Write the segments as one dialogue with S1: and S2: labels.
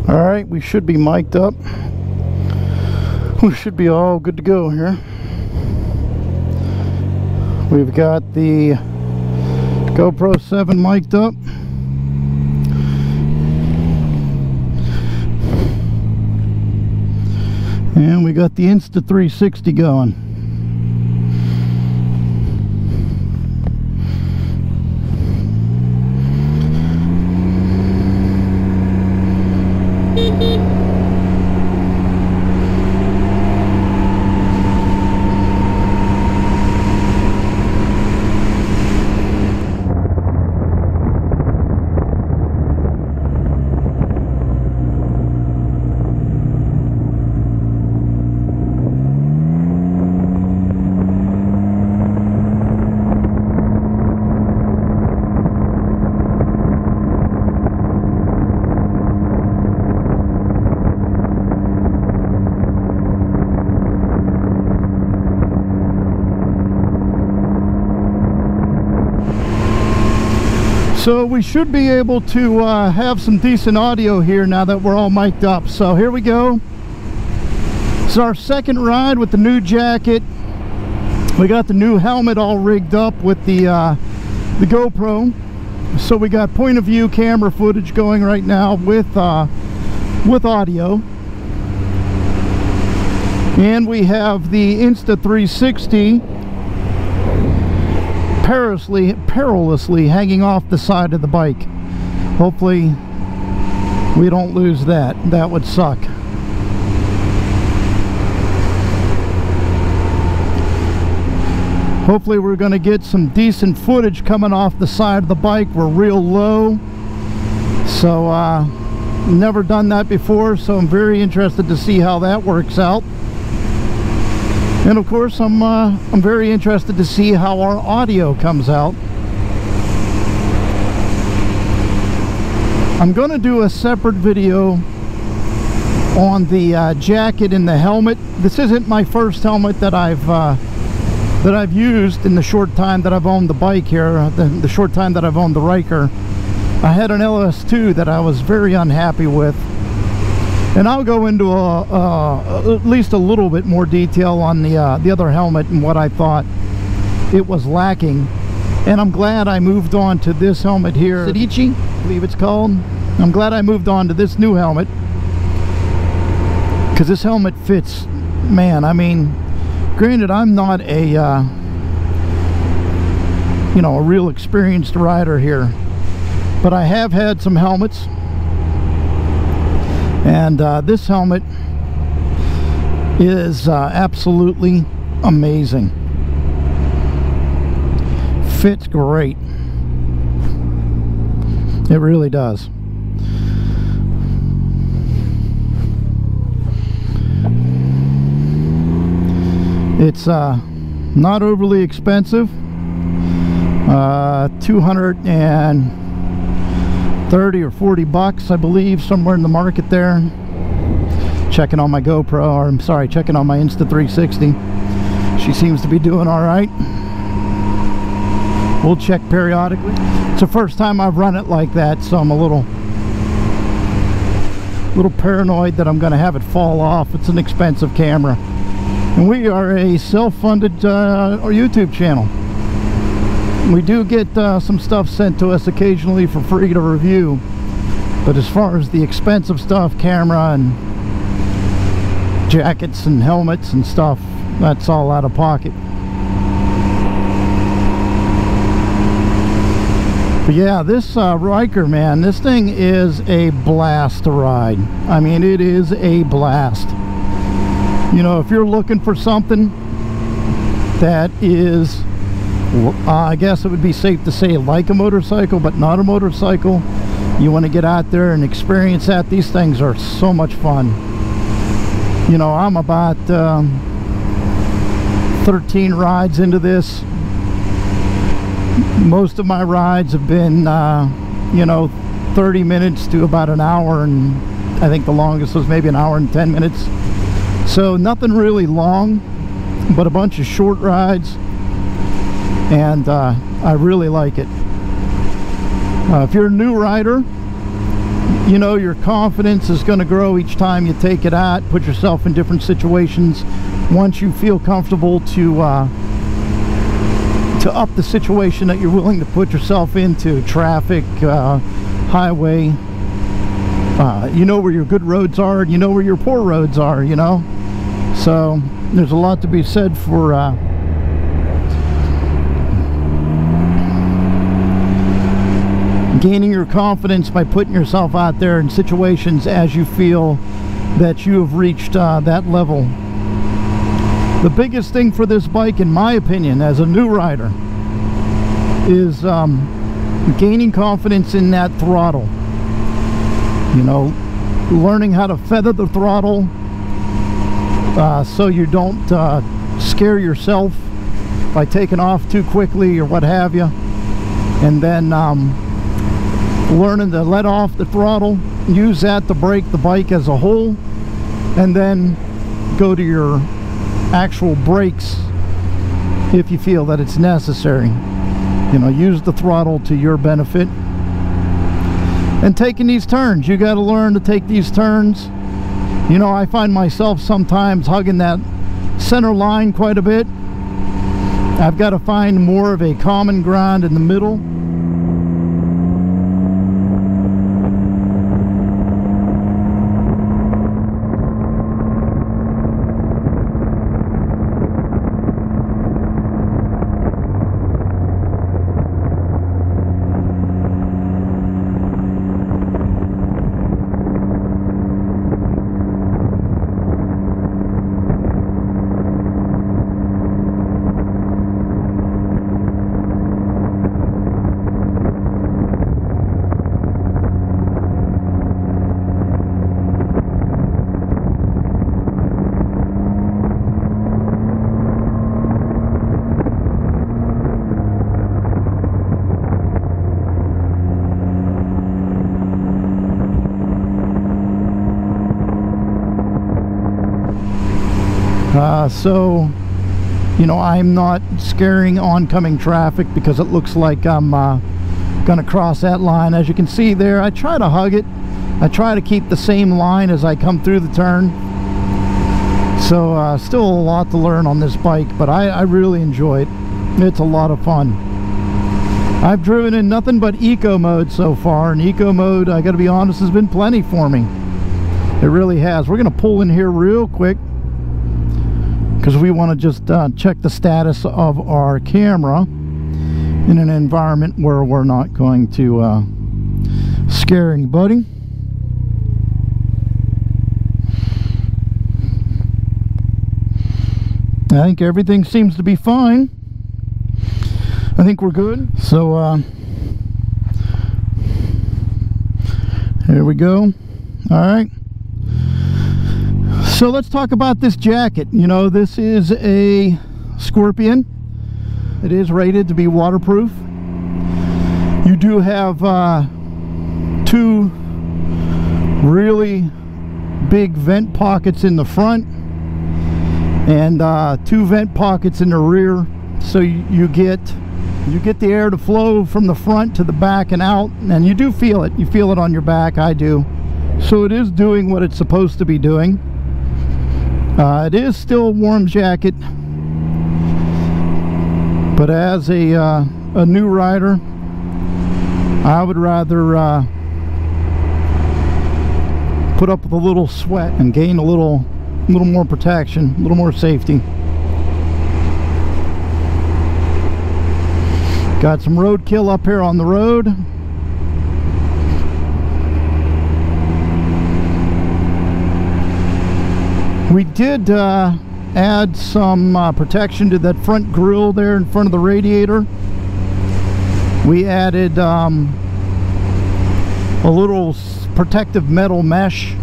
S1: All right, we should be mic'd up. We should be all good to go here. We've got the GoPro 7 mic'd up. And we got the Insta360 going. So we should be able to have some decent audio here now that we're all mic'd up. So here we go. It's our second ride with the new jacket. We got the new helmet all rigged up with the GoPro. So we got point of view camera footage going right now with audio. And we have the Insta360 perilously hanging off the side of the bike. Hopefully we don't lose that. That would suck. Hopefully we're going to get some decent footage coming off the side of the bike. We're real low, so never done that before, so I'm very interested to see how that works out. And of course, I'm very interested to see how our audio comes out. I'm going to do a separate video on the jacket and the helmet. This isn't my first helmet that I've used in the short time that I've owned the bike here. The short time that I've owned the Ryker. I had an LS2 that I was very unhappy with. And I'll go into at least a little bit more detail on the other helmet and what I thought it was lacking. And I'm glad I moved on to this helmet here, Sedici, I believe it's called. I'm glad I moved on to this new helmet, because this helmet fits, man. I mean, granted, I'm not a you know, a real experienced rider here, but I have had some helmets. And this helmet is absolutely amazing. Fits great. It really does. It's not overly expensive. 230 or 40 bucks, I believe, somewhere in the market there. Checking on my GoPro, or I'm sorry, checking on my Insta360. She seems to be doing all right. We'll check periodically. It's the first time I've run it like that, so I'm a little paranoid that I'm going to have it fall off. It's an expensive camera, and we are a self-funded YouTube channel. We do get some stuff sent to us occasionally for free to review, but as far as the expensive stuff, camera and jackets and helmets and stuff, that's all out of pocket. But yeah, this Ryker, man, this thing is a blast to ride. I mean, it is a blast. You know, if you're looking for something that is, I guess it would be safe to say like a motorcycle, but not a motorcycle, you want to get out there and experience that, these things are so much fun. You know, I'm about 13 rides into this. Most of my rides have been, you know, 30 minutes to about an hour, and I think the longest was maybe an hour and 10 minutes. So nothing really long, but a bunch of short rides. And I really like it. If you're a new rider, you know, your confidence is going to grow each time you take it out. Put yourself in different situations. Once you feel comfortable to up the situation that you're willing to put yourself into, traffic, highway, you know where your good roads are, and you know where your poor roads are, you know. So there's a lot to be said for gaining your confidence by putting yourself out there in situations as you feel that you have reached that level. The biggest thing for this bike, in my opinion, as a new rider, is gaining confidence in that throttle. You know, learning how to feather the throttle so you don't scare yourself by taking off too quickly or what have you. And then learning to let off the throttle, use that to brake the bike as a whole, and then go to your actual brakes if you feel that it's necessary. You know, use the throttle to your benefit. And taking these turns, you got to learn to take these turns. You know, I find myself sometimes hugging that center line quite a bit. I've got to find more of a common ground in the middle. So, you know, I'm not scaring oncoming traffic because it looks like I'm gonna cross that line. As you can see there, I try to hug it. I try to keep the same line as I come through the turn. So still a lot to learn on this bike, but I really enjoy it. It's a lot of fun. I've driven in nothing but eco mode so far, and eco mode, I gotta be honest, has been plenty for me. It really has. We're gonna pull in here real quick because we want to just check the status of our camera in an environment where we're not going to scare anybody. I think everything seems to be fine. I think we're good. So here we go. All right. So let's talk about this jacket. You know, this is a Scorpion. It is rated to be waterproof. You do have two really big vent pockets in the front and two vent pockets in the rear, so you get the air to flow from the front to the back and out, and you do feel it. You feel it on your back. I do. So it is doing what it's supposed to be doing. It is still a warm jacket, but as a new rider, I would rather put up with a little sweat and gain a little more protection, a little more safety. Got some roadkill up here on the road. We did add some protection to that front grille there in front of the radiator. We added a little protective metal mesh.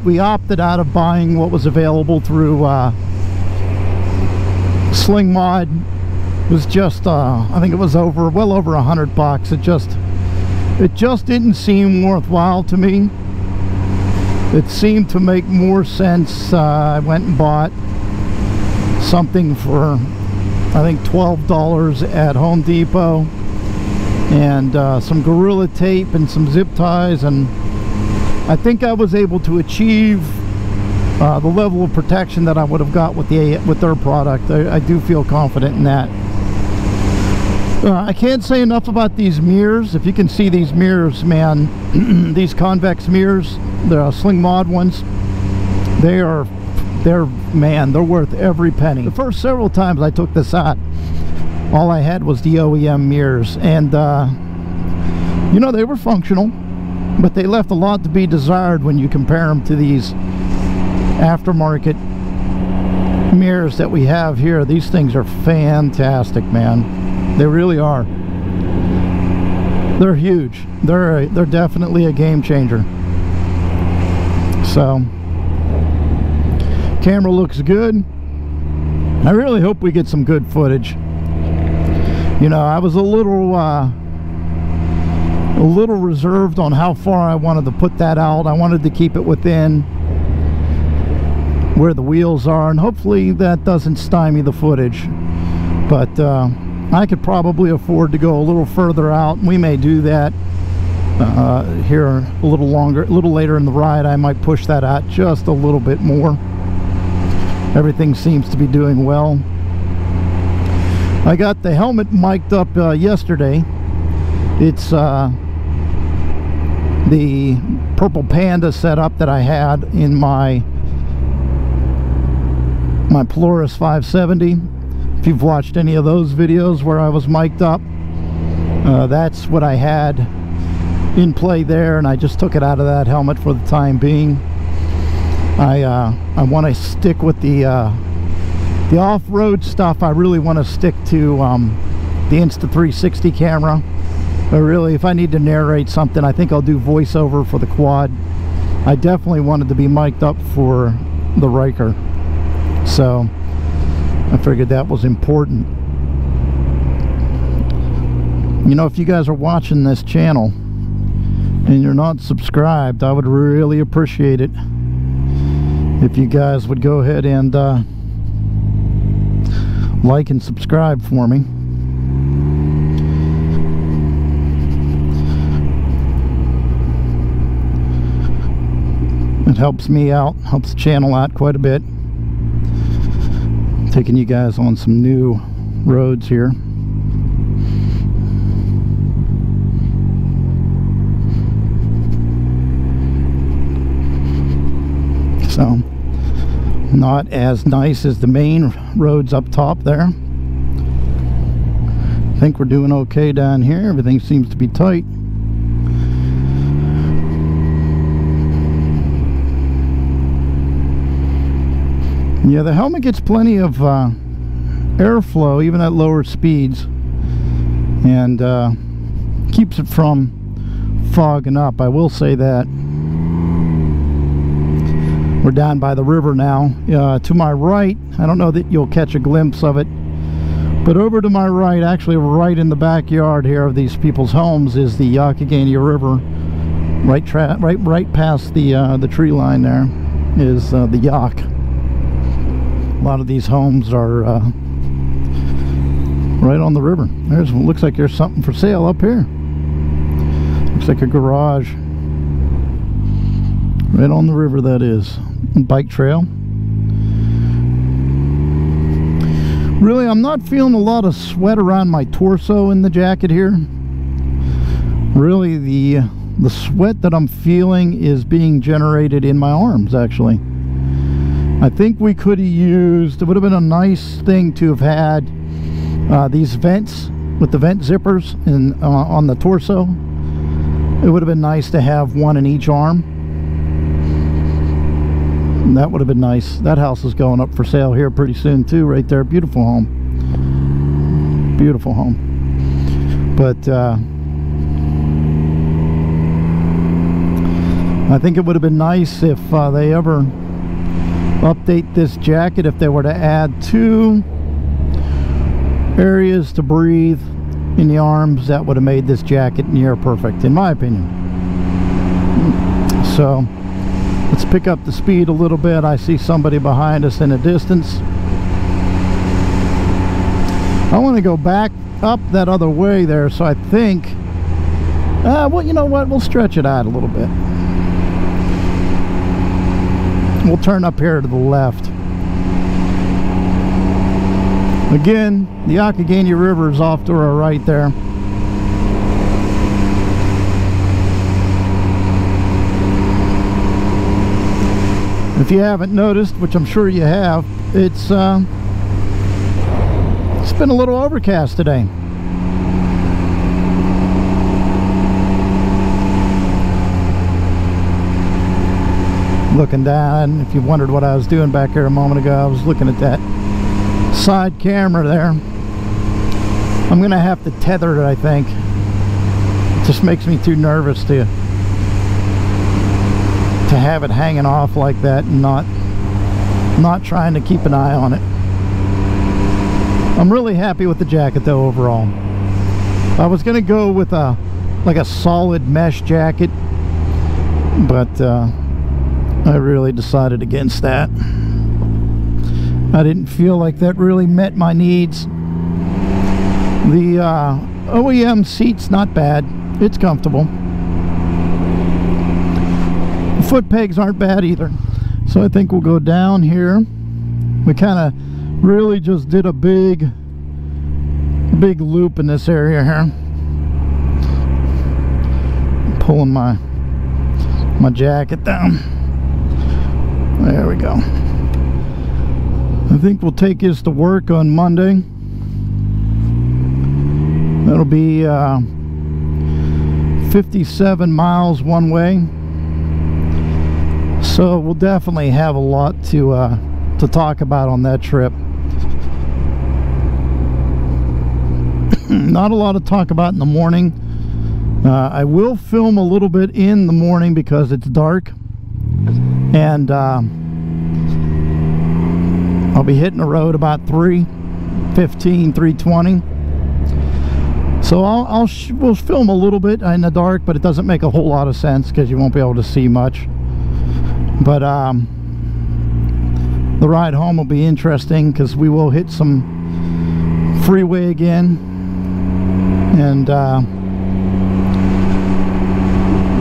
S1: We opted out of buying what was available through Sling Mod. It was just I think it was well over $100. It just didn't seem worthwhile to me. It seemed to make more sense. I went and bought something for I think $12 at Home Depot. and some Gorilla Tape and some zip ties, and I think I was able to achieve the level of protection that I would have got with their product. I do feel confident in that. I can't say enough about these mirrors. If you can see these mirrors, man, these convex mirrors, the Sling Mod ones, they're worth every penny. The first several times I took this out, all I had was the OEM mirrors, and you know, they were functional, but they left a lot to be desired when you compare them to these aftermarket mirrors that we have here. These things are fantastic, man. They really are. They're huge. They're definitely a game changer. So, camera looks good. I really hope we get some good footage. You know, I was a little reserved on how far I wanted to put that out. I wanted to keep it within where the wheels are, and hopefully that doesn't stymie the footage. But I could probably afford to go a little further out. We may do that here a little longer, a little later in the ride. I might push that out just a little bit more. Everything seems to be doing well. I got the helmet mic'd up yesterday. It's the Purple Panda setup that I had in my Polaris 570. If you've watched any of those videos where I was mic'd up, that's what I had in play there, and I just took it out of that helmet for the time being. I want to stick with the off-road stuff. I really want to stick to the Insta360 camera. But really, if I need to narrate something, I think I'll do voiceover for the quad. I definitely wanted to be mic'd up for the Ryker, so I figured that was important. You know, if you guys are watching this channel and you're not subscribed, I would really appreciate it if you guys would go ahead and like and subscribe for me. It helps me out, helps the channel out quite a bit. Taking you guys on some new roads here. So, not as nice as the main roads up top there. I think we're doing okay down here. Everything seems to be tight. Yeah, the helmet gets plenty of airflow even at lower speeds, and keeps it from fogging up. I will say that. We're down by the river now. To my right, I don't know that you'll catch a glimpse of it, but over to my right, actually right in the backyard here of these people's homes, is the Youghiogheny River. Right past the tree line there is the Yacht. A lot of these homes are right on the river. Looks like there's something for sale up here. Looks like a garage. Right on the river, that is. Bike trail. Really, I'm not feeling a lot of sweat around my torso in the jacket here. Really, the sweat that I'm feeling is being generated in my arms, actually. I think we could have used, it would have been a nice thing to have had these vents with the vent zippers on the torso. It would have been nice to have one in each arm. And that would have been nice. That house is going up for sale here pretty soon too, right there. Beautiful home. Beautiful home. But I think it would have been nice if they ever update this jacket, if they were to add 2 areas to breathe in the arms. That would have made this jacket near perfect, in my opinion. So let's pick up the speed a little bit. I see somebody behind us in the distance. I want to go back up that other way there, so I think Well, you know what? We'll stretch it out a little bit. We'll turn up here to the left. Again, the Occoquan River is off to our right there. If you haven't noticed, which I'm sure you have, it's been a little overcast today. Looking down, if you wondered what I was doing back here a moment ago, I was looking at that side camera there. I'm gonna have to tether it, I think. It just makes me too nervous to have it hanging off like that and not trying to keep an eye on it. I'm really happy with the jacket though overall. I was gonna go with like a solid mesh jacket, but I really decided against that. I didn't feel like that really met my needs. The OEM seat's not bad. It's comfortable. The foot pegs aren't bad either. So I think we'll go down here. We kind of really just did a big loop in this area here. Pulling my jacket down. There we go. I think we'll take this to work on Monday. That'll be 57 miles one way. So we'll definitely have a lot to talk about on that trip. Not a lot to talk about in the morning. I will film a little bit in the morning because it's dark, and I'll be hitting the road about 3:15, 3:20. So we'll film a little bit in the dark, but it doesn't make a whole lot of sense because you won't be able to see much. But the ride home will be interesting because we will hit some freeway again and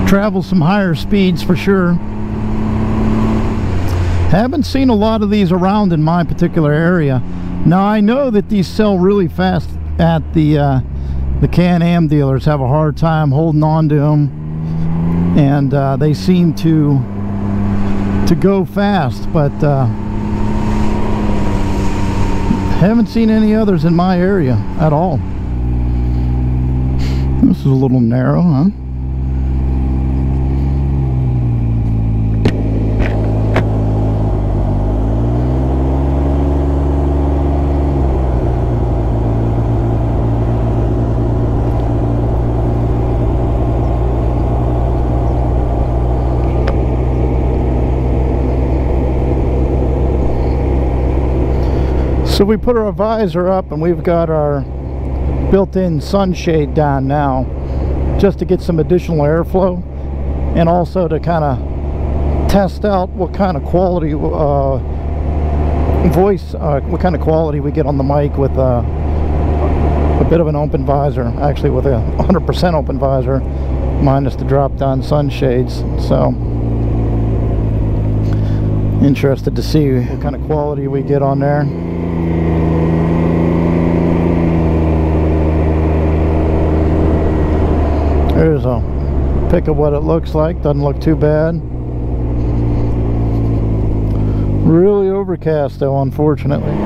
S1: travel some higher speeds for sure. Haven't seen a lot of these around in my particular area. Now I know that these sell really fast at the Can-am dealers. Have a hard time holding on to them, and they seem to go fast, but haven't seen any others in my area at all. This is a little narrow, huh? So we put our visor up and we've got our built-in sunshade down now just to get some additional airflow and also to kind of test out what kind of quality what kind of quality we get on the mic with a bit of an open visor, actually with a 100% open visor minus the drop down sunshades. So interested to see what kind of quality we get on there. Here's a pic of what it looks like. Doesn't look too bad. Really overcast though, unfortunately.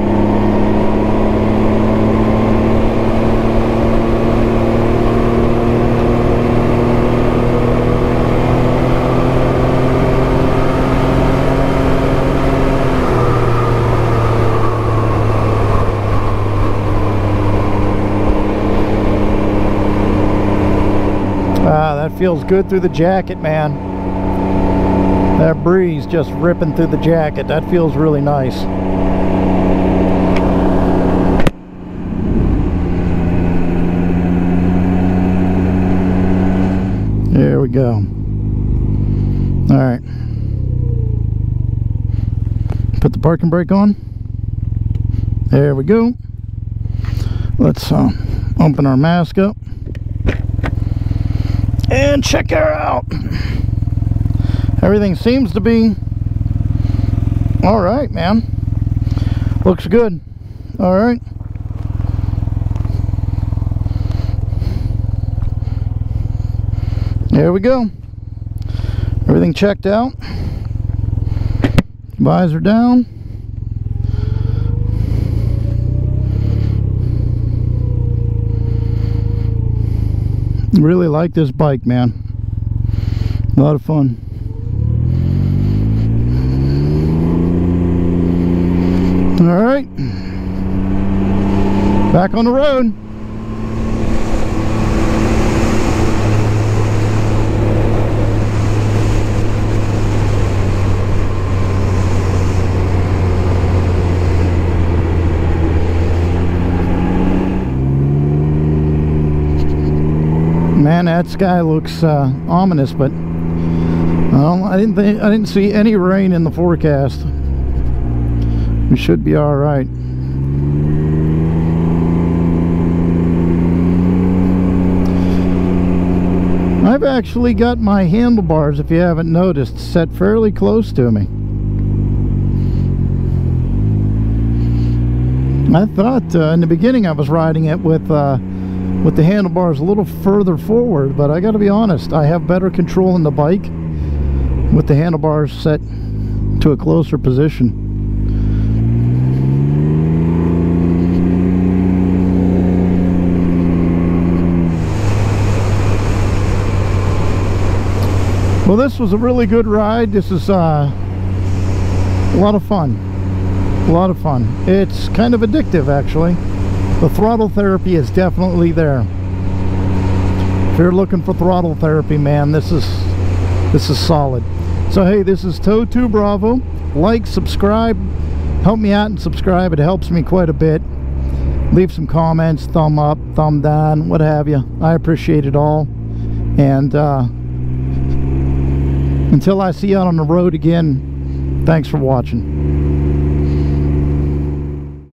S1: That feels good through the jacket, man. That breeze just ripping through the jacket. That feels really nice. There we go. All right. Put the parking brake on. There we go. Let's open our mask up. And check her out. Everything seems to be all right, man. Looks good. All right. There we go. Everything checked out. Visor down. Really like this bike, man. A lot of fun. All right. Back on the road. Man, that sky looks ominous, but I didn't see any rain in the forecast. We should be all right. I've actually got my handlebars, if you haven't noticed, set fairly close to me. I thought in the beginning I was riding it with the handlebars a little further forward, but I gotta be honest, I have better control in the bike with the handlebars set to a closer position. Well, this was a really good ride. This is a lot of fun. A lot of fun. It's kind of addictive, actually. The throttle therapy is definitely there. If you're looking for throttle therapy, man, this is solid. So hey, this is Toe2 Bravo. Like, subscribe, help me out and subscribe. It helps me quite a bit. Leave some comments, thumb up, thumb down, what have you. I appreciate it all. And until I see you out on the road again, thanks for watching.